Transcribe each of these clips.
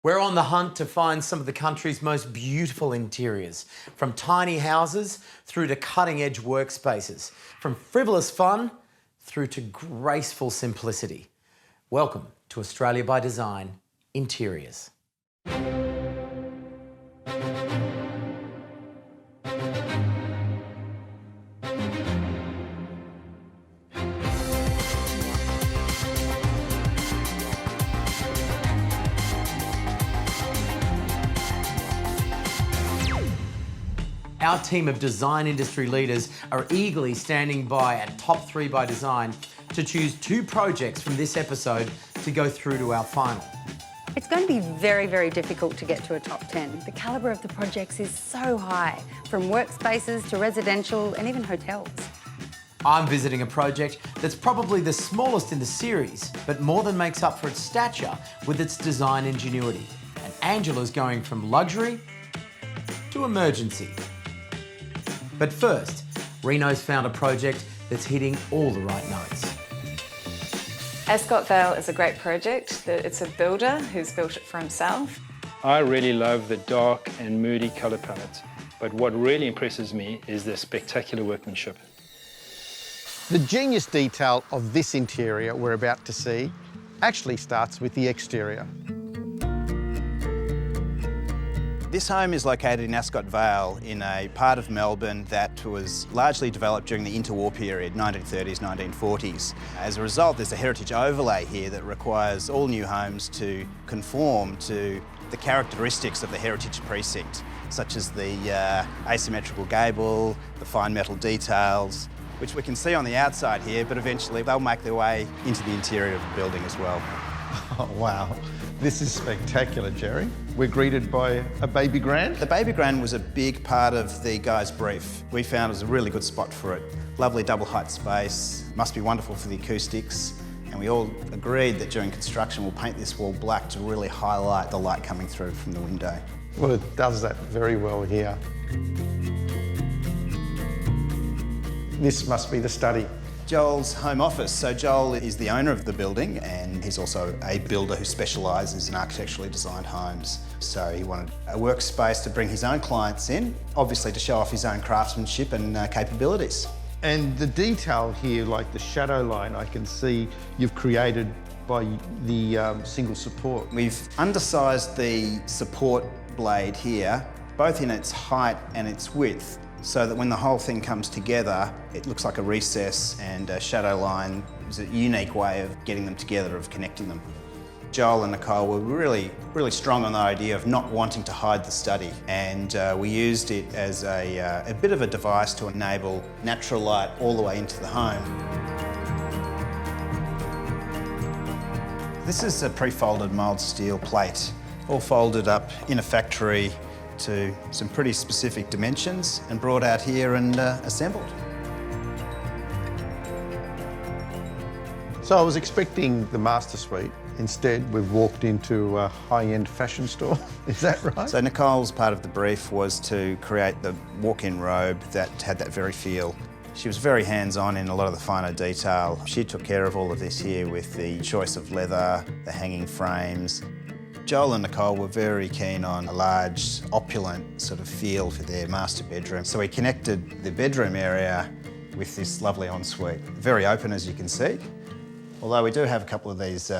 We're on the hunt to find some of the country's most beautiful interiors, from tiny houses through to cutting-edge workspaces, from frivolous fun through to graceful simplicity. Welcome to Australia by Design Interiors. Our team of design industry leaders are eagerly standing by at Top 3 by Design to choose 2 projects from this episode to go through to our final. It's going to be very, very difficult to get to a top 10. The calibre of the projects is so high, from workspaces to residential and even hotels. I'm visiting a project that's probably the smallest in the series, but more than makes up for its stature with its design ingenuity. And Angela's going from luxury to emergency. But first, Reno's found a project that's hitting all the right notes. Ascot Vale is a great project. It's a builder who's built it for himself. I really love the dark and moody colour palette, but what really impresses me is the spectacular workmanship. The genius detail of this interior we're about to see actually starts with the exterior. This home is located in Ascot Vale in a part of Melbourne that was largely developed during the interwar period, 1930s, 1940s. As a result, there's a heritage overlay here that requires all new homes to conform to the characteristics of the heritage precinct, such as the asymmetrical gable, the fine metal details, which we can see on the outside here, but eventually they'll make their way into the interior of the building as well. Oh, wow. This is spectacular, Jerry. We're greeted by a baby grand. The baby grand was a big part of the guy's brief. We found it was a really good spot for it. Lovely double height space, must be wonderful for the acoustics. And we all agreed that during construction we'll paint this wall black to really highlight the light coming through from the window. Well, it does that very well here. This must be the study. Joel's home office. So Joel is the owner of the building and he's also a builder who specialises in architecturally designed homes. So he wanted a workspace to bring his own clients in, obviously to show off his own craftsmanship and capabilities. And the detail here, like the shadow line, I can see you've created by the single support. We've undersized the support blade here, both in its height and its width, so that when the whole thing comes together, it looks like a recess, and a shadow line is a unique way of getting them together, of connecting them. Joel and Nicole were really strong on the idea of not wanting to hide the study, and we used it as a bit of a device to enable natural light all the way into the home. This is a pre-folded mild steel plate, all folded up in a factory to some pretty specific dimensions and brought out here and assembled. So I was expecting the master suite. Instead, we've walked into a high-end fashion store. Is that right? So Nicole's part of the brief was to create the walk-in robe that had that very feel. She was very hands-on in a lot of the finer detail. She took care of all of this here with the choice of leather, the hanging frames. Joel and Nicole were very keen on a large, opulent sort of feel for their master bedroom. So we connected the bedroom area with this lovely ensuite. Very open, as you can see. Although we do have a couple of these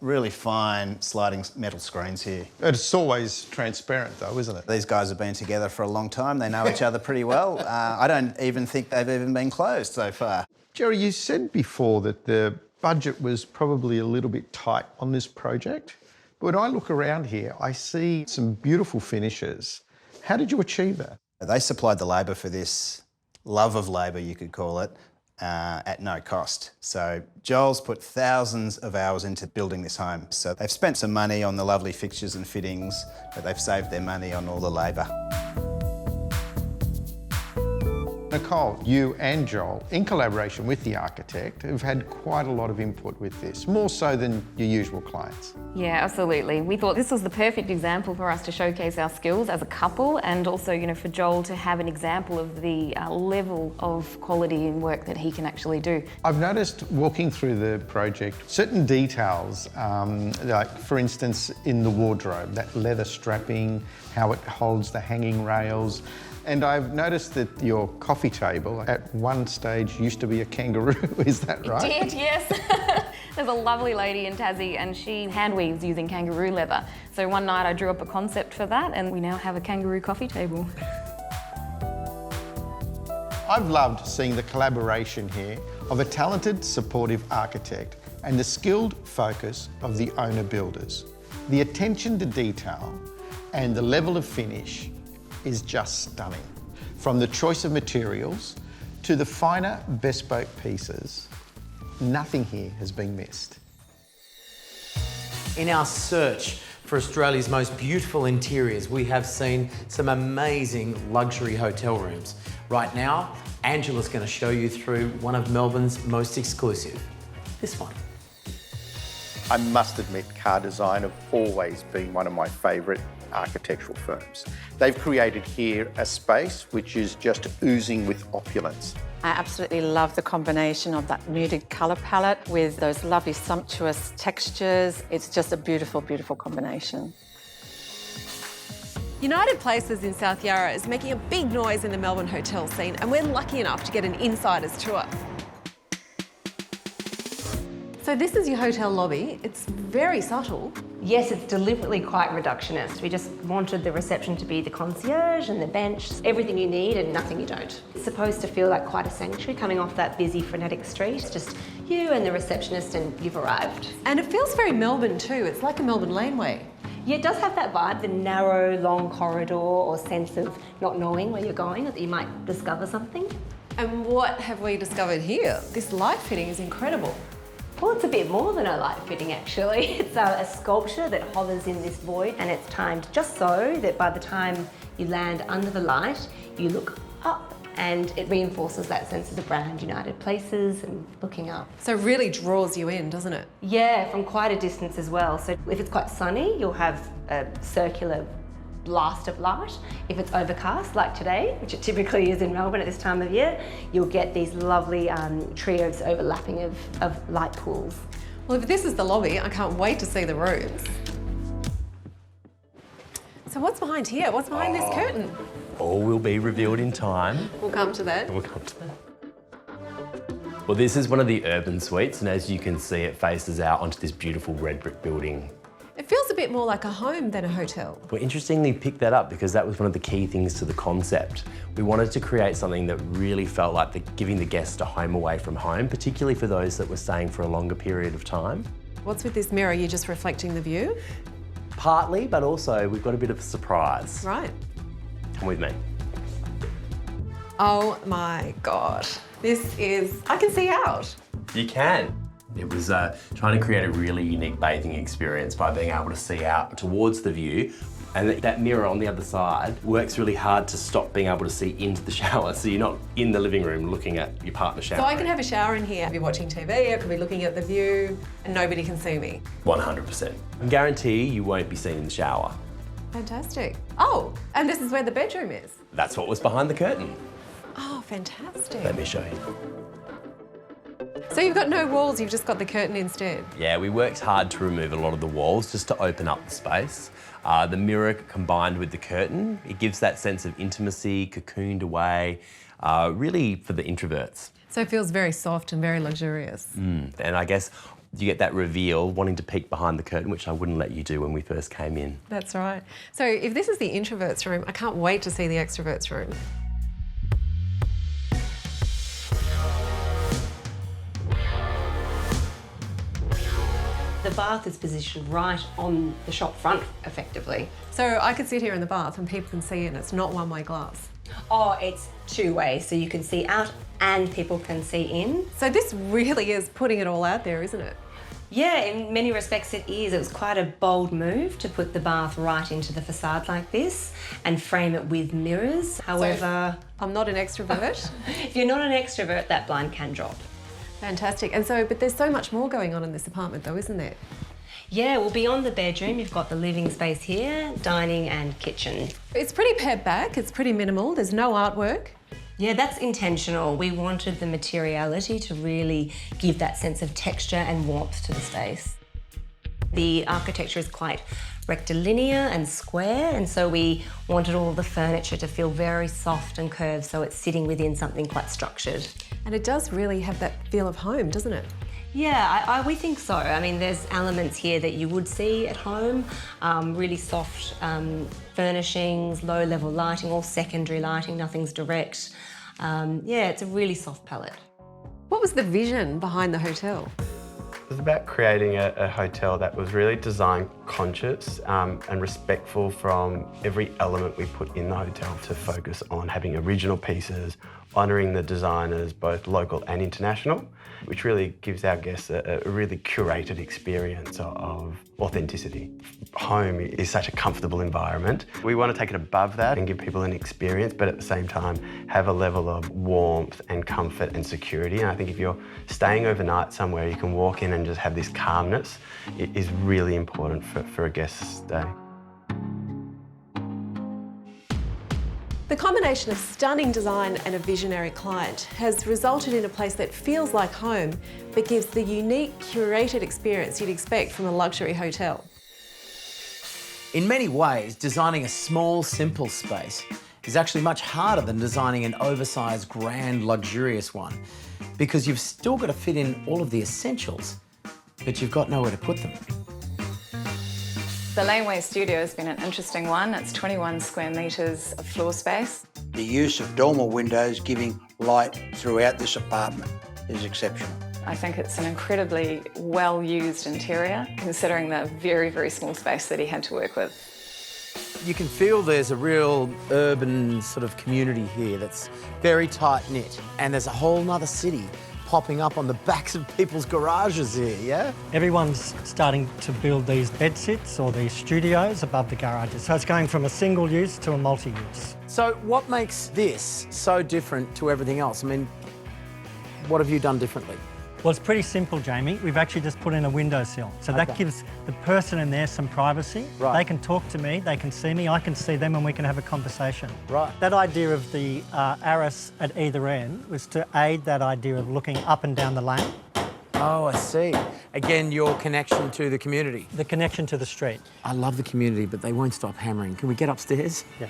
really fine sliding metal screens here. It's always transparent though, isn't it? These guys have been together for a long time. They know each other pretty well. I don't even think they've even been closed so far. Jerry, you said before that the budget was probably a little bit tight on this project. But when I look around here, I see some beautiful finishes. How did you achieve that? They supplied the labour for this, love of labour you could call it, at no cost. So Joel's put thousands of hours into building this home. So they've spent some money on the lovely fixtures and fittings, but they've saved their money on all the labour. Nicole, you and Joel, in collaboration with the architect, have had quite a lot of input with this, more so than your usual clients. Yeah, absolutely. We thought this was the perfect example for us to showcase our skills as a couple, and also, you know, for Joel to have an example of the level of quality and work that he can actually do. I've noticed walking through the project, certain details, like for instance, in the wardrobe, that leather strapping, how it holds the hanging rails. And I've noticed that your coffee table at one stage used to be a kangaroo, is that right? It did, yes. There's a lovely lady in Tassie and she hand weaves using kangaroo leather. So one night I drew up a concept for that and we now have a kangaroo coffee table. I've loved seeing the collaboration here of a talented, supportive architect and the skilled focus of the owner builders. The attention to detail and the level of finish is just stunning. From the choice of materials to the finer bespoke pieces, nothing here has been missed. In our search for Australia's most beautiful interiors, we have seen some amazing luxury hotel rooms. Right now, Angela's going to show you through one of Melbourne's most exclusive, this one. I must admit, Car Design have always been one of my favourite architectural firms. They've created here a space which is just oozing with opulence. I absolutely love the combination of that muted colour palette with those lovely sumptuous textures. It's just a beautiful, beautiful combination. United Places in South Yarra is making a big noise in the Melbourne hotel scene, and we're lucky enough to get an insider's tour. So this is your hotel lobby. It's very subtle. Yes, it's deliberately quite reductionist. We just wanted the reception to be the concierge and the bench, everything you need and nothing you don't. It's supposed to feel like quite a sanctuary coming off that busy, frenetic street. It's just you and the receptionist and you've arrived. And it feels very Melbourne too. It's like a Melbourne laneway. Yeah, it does have that vibe, the narrow, long corridor or sense of not knowing where you're going, that you might discover something. And what have we discovered here? This light fitting is incredible. Well, it's a bit more than a light fitting actually. It's a sculpture that hovers in this void and it's timed just so that by the time you land under the light, you look up and it reinforces that sense of the brand United Places and looking up. So it really draws you in, doesn't it? Yeah, from quite a distance as well. So if it's quite sunny, you'll have a circular blast of light. If it's overcast, like today, which it typically is in Melbourne at this time of year, you'll get these lovely trios overlapping of light pools. Well, if this is the lobby, I can't wait to see the rooms. So what's behind here? What's behind this curtain? All will be revealed in time. We'll come to that. We'll come to that. Well, this is one of the urban suites, and as you can see, it faces out onto this beautiful red brick building. It feels a bit more like a home than a hotel. Well, interestingly, picked that up because that was one of the key things to the concept. We wanted to create something that really felt like giving the guest a home away from home, particularly for those that were staying for a longer period of time. What's with this mirror? You're just reflecting the view? Partly, but also we've got a bit of a surprise. Right. Come with me. Oh my God. This is, I can see out. You can. It was trying to create a really unique bathing experience by being able to see out towards the view, and that mirror on the other side works really hard to stop being able to see into the shower, so you're not in the living room looking at your partner showering. So I can have a shower in here, I could be watching TV, I could be looking at the view, and nobody can see me. 100%. I guarantee you won't be seen in the shower. Fantastic. Oh, and this is where the bedroom is. That's what was behind the curtain. Oh, fantastic. Let me show you. So you've got no walls, you've just got the curtain instead? Yeah, we worked hard to remove a lot of the walls just to open up the space. The mirror combined with the curtain, it gives that sense of intimacy, cocooned away, really for the introverts. So it feels very soft and very luxurious. And I guess you get that reveal, wanting to peek behind the curtain, which I wouldn't let you do when we first came in. That's right. So if this is the introverts room, I can't wait to see the extroverts room. The bath is positioned right on the shop front, effectively. So I could sit here in the bath and people can see it and it's not one-way glass. Oh, it's two-way, so you can see out and people can see in. So this really is putting it all out there, isn't it? Yeah, in many respects it is. It was quite a bold move to put the bath right into the facade like this and frame it with mirrors. However, I'm not an extrovert. if you're not an extrovert, that blind can drop. Fantastic. And so, but there's so much more going on in this apartment though, isn't there? Yeah, well, beyond the bedroom, you've got the living space here, dining and kitchen. It's pretty pared back, it's pretty minimal, there's no artwork. Yeah, that's intentional. We wanted the materiality to really give that sense of texture and warmth to the space. The architecture is quite rectilinear and square, and so we wanted all the furniture to feel very soft and curved, so it's sitting within something quite structured. And it does really have that feel of home, doesn't it? Yeah, we think so. I mean, there's elements here that you would see at home, really soft furnishings, low-level lighting, all secondary lighting, nothing's direct. Yeah, it's a really soft palette. What was the vision behind the hotel? It was about creating a hotel that was really design conscious and respectful from every element we put in the hotel, to focus on having original pieces, honouring the designers, both local and international, which really gives our guests a really curated experience of authenticity. Home is such a comfortable environment. We want to take it above that and give people an experience, but at the same time have a level of warmth and comfort and security. And I think if you're staying overnight somewhere, you can walk in and just have this calmness. It is really important for a guest's stay. The combination of stunning design and a visionary client has resulted in a place that feels like home, but gives the unique, curated experience you'd expect from a luxury hotel. In many ways, designing a small, simple space is actually much harder than designing an oversized, grand, luxurious one, because you've still got to fit in all of the essentials, but you've got nowhere to put them. The laneway studio has been an interesting one. It's 21 square metres of floor space. The use of dormer windows giving light throughout this apartment is exceptional. I think it's an incredibly well-used interior, considering the very, very small space that he had to work with. You can feel there's a real urban sort of community here that's very tight-knit, and there's a whole nother city popping up on the backs of people's garages here, yeah? Everyone's starting to build these bed sits or these studios above the garages. So it's going from a single use to a multi-use. So what makes this so different to everything else? I mean, what have you done differently? Well, it's pretty simple, Jamie. We've actually just put in a windowsill. So that gives the person in there some privacy. Right. They can talk to me, they can see me, I can see them, and we can have a conversation. Right. That idea of the arras at either end was to aid that idea of looking up and down the lane. Oh, I see. Again, your connection to the community. The connection to the street. I love the community, but they won't stop hammering. Can we get upstairs? Yeah.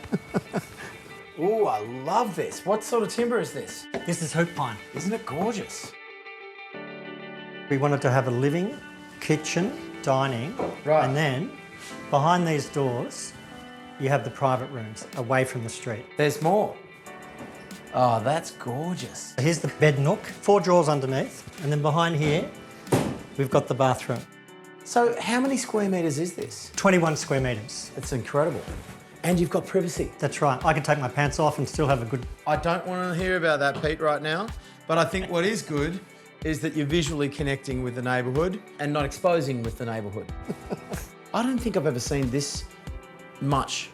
Ooh, I love this. What sort of timber is this? This is hoop pine. Isn't it gorgeous? We wanted to have a living, kitchen, dining, right. And then behind these doors, you have the private rooms away from the street. There's more. Oh, that's gorgeous. Here's the bed nook, 4 drawers underneath, and then behind here, we've got the bathroom. So how many square metres is this? 21 square metres. It's incredible. And you've got privacy. That's right. I can take my pants off and still have a good... I don't want to hear about that, Pete, right now, but I think what is good is that you're visually connecting with the neighbourhood and not exposing with the neighbourhood. I don't think I've ever seen this much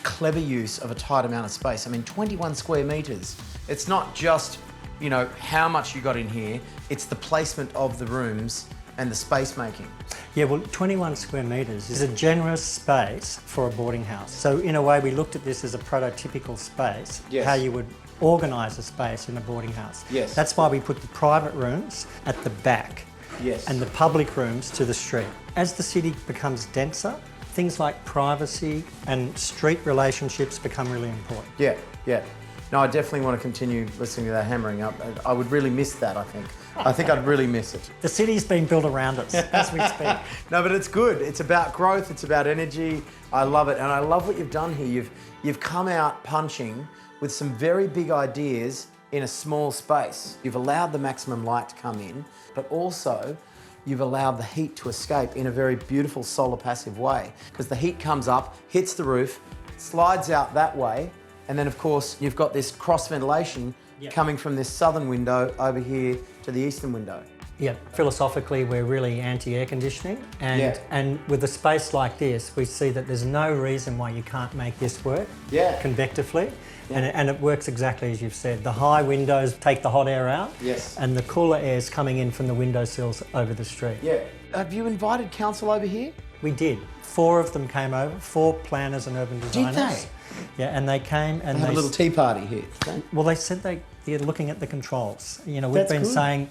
clever use of a tight amount of space. I mean, 21 square metres. It's not just, you know, how much you got in here, it's the placement of the rooms and the space making. Yeah, well, 21 square metres is a generous space for a boarding house. So in a way, we looked at this as a prototypical space, yes. How you would organise a space in a boarding house. Yes. That's why we put the private rooms at the back, yes. And the public rooms to the street. As the city becomes denser, things like privacy and street relationships become really important. Yeah, yeah. No, I definitely want to continue listening to that hammering up. I would really miss that, I think. I think I'd really miss it. The city's been built around us as we speak. No, but it's good. It's about growth, it's about energy. I love it, and I love what you've done here. You've come out punching with some very big ideas in a small space. You've allowed the maximum light to come in, but also you've allowed the heat to escape in a very beautiful solar passive way, because the heat comes up, hits the roof, slides out that way, and then of course you've got this cross ventilation coming from this southern window over here to the eastern window. Yeah, philosophically we're really anti-air conditioning and with a space like this we see that there's no reason why you can't make this work convectively and it works exactly as you've said. The high windows take the hot air out and the cooler air is coming in from the windowsills over the street. Yeah. Have you invited council over here? We did. 4 of them came over, 4 planners and urban designers. Did they? Yeah, and they came and they had a little tea party here. Well, they said they're looking at the controls. You know, we've been saying,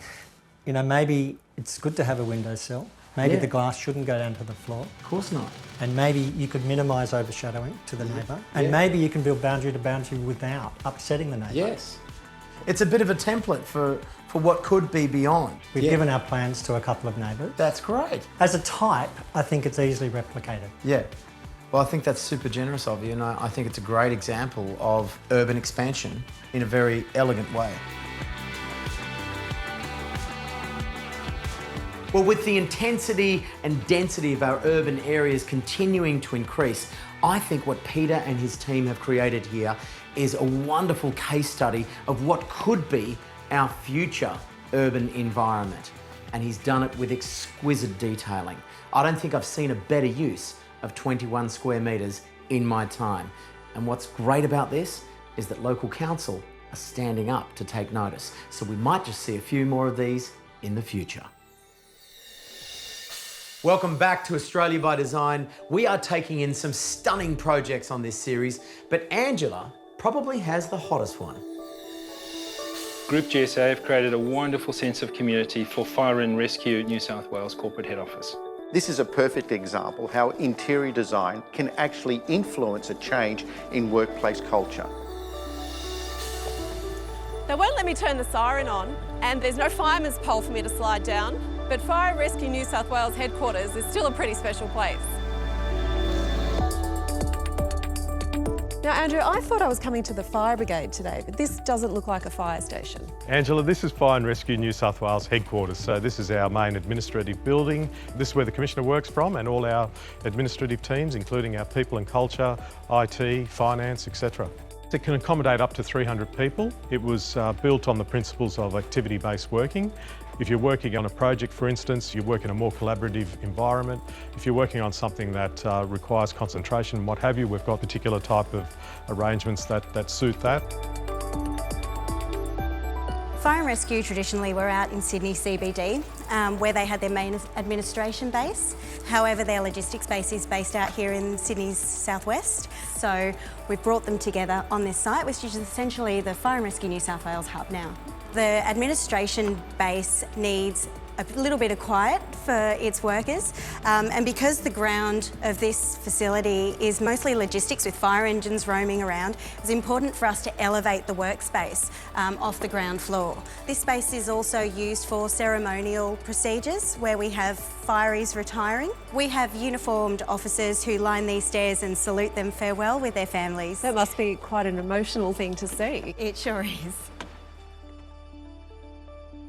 you know, maybe it's good to have a windowsill. Maybe the glass shouldn't go down to the floor. Of course not. And maybe you could minimise overshadowing to the neighbour. And maybe you can build boundary to boundary without upsetting the neighbour. Yes. It's a bit of a template for what could be beyond. We've given our plans to a couple of neighbours. That's great. As a type, I think it's easily replicated. Yeah. Well, I think that's super generous of you, and I think it's a great example of urban expansion in a very elegant way. Well, with the intensity and density of our urban areas continuing to increase, I think what Peter and his team have created here is a wonderful case study of what could be our future urban environment. And he's done it with exquisite detailing. I don't think I've seen a better use of 21 square metres in my time. And what's great about this is that local council are standing up to take notice. So we might just see a few more of these in the future. Welcome back to Australia by Design. We are taking in some stunning projects on this series, but Angela probably has the hottest one. Group GSA have created a wonderful sense of community for Fire and Rescue New South Wales Corporate Head Office. This is a perfect example how interior design can actually influence a change in workplace culture. They won't let me turn the siren on, and there's no fireman's pole for me to slide down, but Fire and Rescue New South Wales headquarters is still a pretty special place. Now, Andrew, I thought I was coming to the fire brigade today, but this doesn't look like a fire station. Angela, this is Fire and Rescue New South Wales headquarters. So this is our main administrative building. This is where the Commissioner works from and all our administrative teams, including our people and culture, IT, finance, etc. It can accommodate up to 300 people. It was built on the principles of activity-based working. If you're working on a project, for instance, you work in a more collaborative environment. If you're working on something that requires concentration and what have you, we've got particular type of arrangements that suit that. Fire and Rescue traditionally were out in Sydney CBD, where they had their main administration base. However, their logistics base is based out here in Sydney's southwest. So we've brought them together on this site, which is essentially the Fire and Rescue New South Wales hub now. The administration base needs a little bit of quiet for its workers, and because the ground of this facility is mostly logistics with fire engines roaming around, it's important for us to elevate the workspace off the ground floor. This space is also used for ceremonial procedures where we have fireys retiring. We have uniformed officers who line these stairs and salute them farewell with their families. That must be quite an emotional thing to see. It sure is.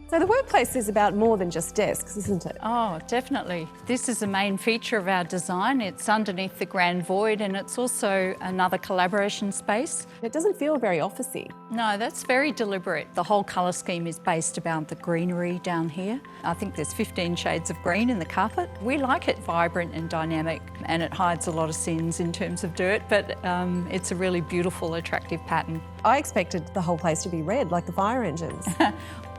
So the workplace is about more than just desks, isn't it? Oh, definitely. This is the main feature of our design. It's underneath the grand void and it's also another collaboration space. It doesn't feel very officey. No, that's very deliberate. The whole colour scheme is based around the greenery down here. I think there's 15 shades of green in the carpet. We like it vibrant and dynamic, and it hides a lot of sins in terms of dirt, but it's a really beautiful, attractive pattern. I expected the whole place to be red, like the fire engines.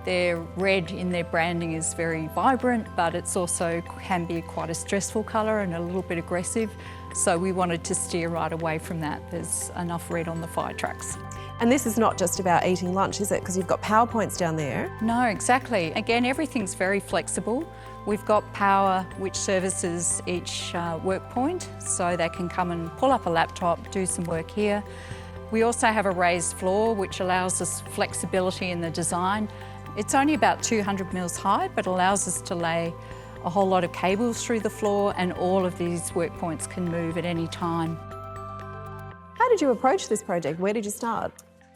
Their red in their branding is very vibrant, but it's also can be quite a stressful colour and a little bit aggressive. So we wanted to steer right away from that. There's enough red on the fire trucks. And this is not just about eating lunch, is it? Because you've got power points down there. No, exactly. Again, everything's very flexible. We've got power which services each work point, so they can come and pull up a laptop, do some work here. We also have a raised floor which allows us flexibility in the design. It's only about 200 mils high, but allows us to lay a whole lot of cables through the floor, and all of these work points can move at any time. How did you approach this project? Where did you start?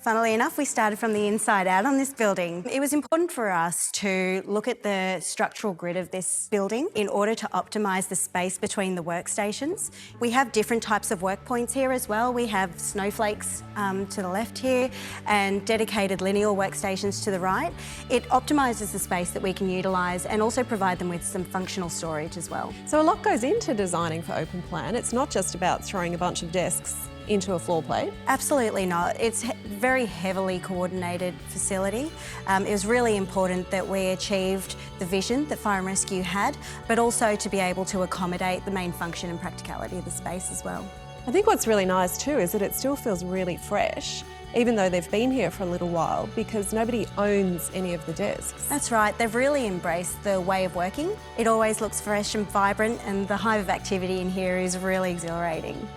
Funnily enough, we started from the inside out on this building. It was important for us to look at the structural grid of this building in order to optimise the space between the workstations. We have different types of work points here as well. We have snowflakes to the left here and dedicated lineal workstations to the right. It optimises the space that we can utilise and also provide them with some functional storage as well. So a lot goes into designing for open plan. It's not just about throwing a bunch of desks into a floor plate? Absolutely not. It's a very heavily coordinated facility. It was really important that we achieved the vision that Fire and Rescue had, but also to be able to accommodate the main function and practicality of the space as well. I think what's really nice too is that it still feels really fresh, even though they've been here for a little while, because nobody owns any of the desks. That's right, they've really embraced the way of working. It always looks fresh and vibrant, and the hive of activity in here is really exhilarating.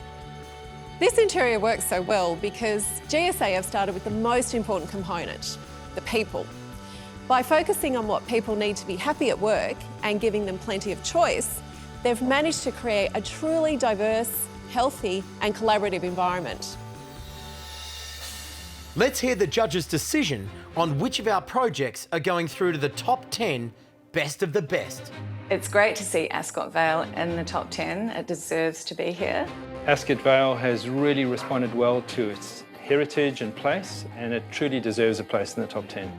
This interior works so well because GSA have started with the most important component, the people. By focusing on what people need to be happy at work and giving them plenty of choice, they've managed to create a truly diverse, healthy and collaborative environment. Let's hear the judges' decision on which of our projects are going through to the top 10 best of the best. It's great to see Ascot Vale in the top 10. It deserves to be here. Ascot Vale has really responded well to its heritage and place, and it truly deserves a place in the top 10.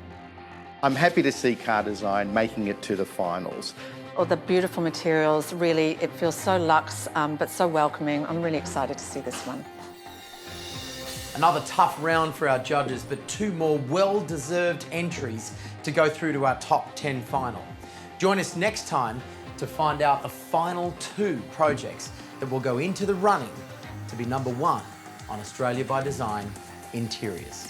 I'm happy to see Car Design making it to the finals. All the beautiful materials, really, it feels so luxe, but so welcoming. I'm really excited to see this one. Another tough round for our judges, but two more well-deserved entries to go through to our top 10 final. Join us next time to find out the final two projects that will go into the running to be #1 on Australia by Design Interiors.